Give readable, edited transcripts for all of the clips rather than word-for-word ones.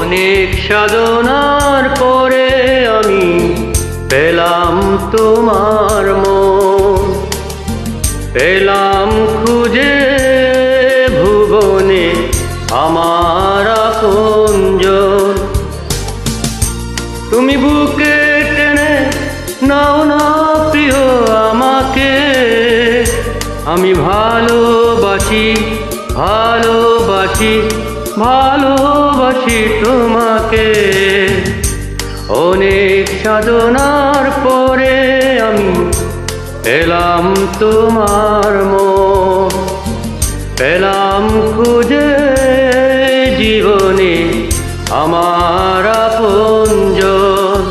অনেক সাধনার পরে আমি পেলাম তোমার মন, পেলাম খুঁজে ভুবনে আমার আপনজন। তুমি বুকে টেনে নাও না প্রিয় আমাকে, আমি ভালোবাসি ভালোবাসি ভালোবাসি তোমাকে। অনেক সাধনার পরে আমি পেলাম তোমার মন, পেলাম খুঁজে জীবনে আমার আপনজন।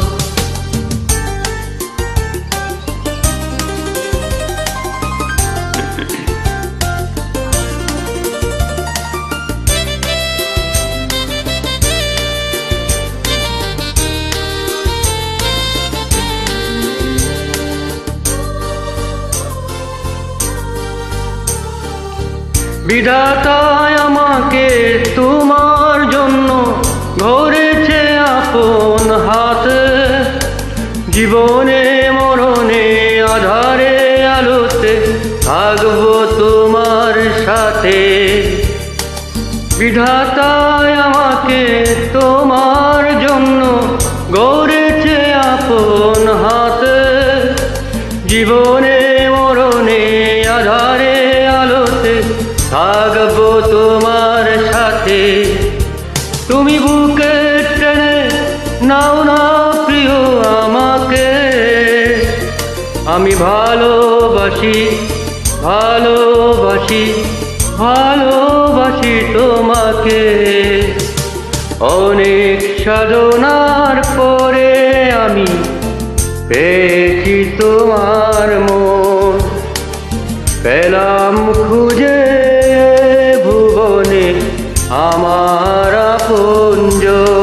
বিধাতায় আমাকে তোমার জন্য গড়েছে আপন হাতে, জীবনে মরণে আধারে আলোতে থাকবো তোমার সাথে। বিধাতায় আমাকে তোমার জন্য গড়েছে আপন হাতে, জীবনে মরণে আধারে আলোতে থাকবো তোমার সাথে। তুমি বুকে টেনে নাও না প্রিয় আমাকে, আমি ভালোবাসি ভালোবাসি ভালোবাসি তোমাকে। অনেক সাধনার পরে আমি পেয়েছি তোমার মন, পেলাম খুঁজে ভুবনে আমার আপনজন।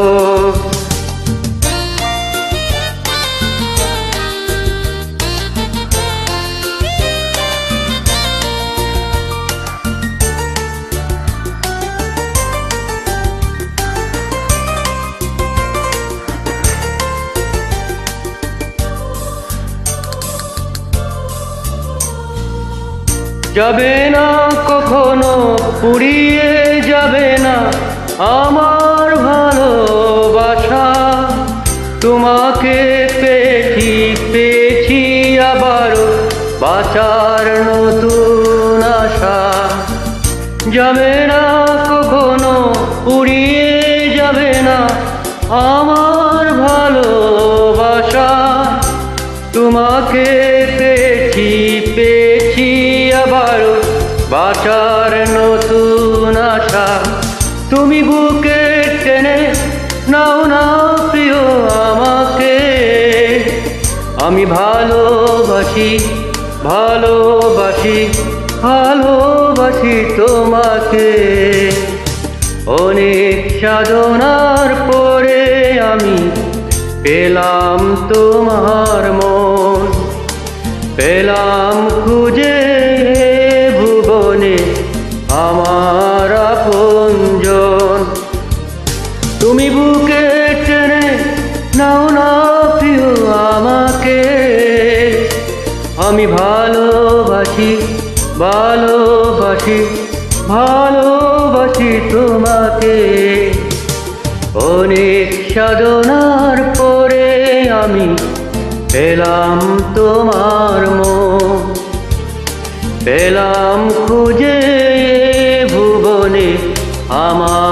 যাবে না কখনো পুড়িয়ে যাবে না আমার ভালোবাসা, তোমাকে পেয়েছি পেয়েছি আবারও বাঁচার নতুন আশা। যাবে না কখনো পুড়িয়ে যাবে না আমার ভালোবাসা, তোমাকে পেয়েছি পেয়েছি আবারও বাঁচার নতুন আশা। তুমি বুকে টেনে নাও না প্রিয় আমাকে, আমি ভালোবাসি ভালোবাসি ভালোবাসি তোমাকে। অনেক সাধনার পরে আমি পেলাম তোমার মন, পেলাম খুঁজে ভুবনে আমার আপনজন। তুমি বুকে টেনে নাও না প্রিয় আমাকে, আমি ভালোবাসি ভালোবাসি ভালোবাসি তোমাকে। অনেক সাধনার পরে আমি পেলাম তোমার মন, পেলাম খুঁজে ভুবনে আমার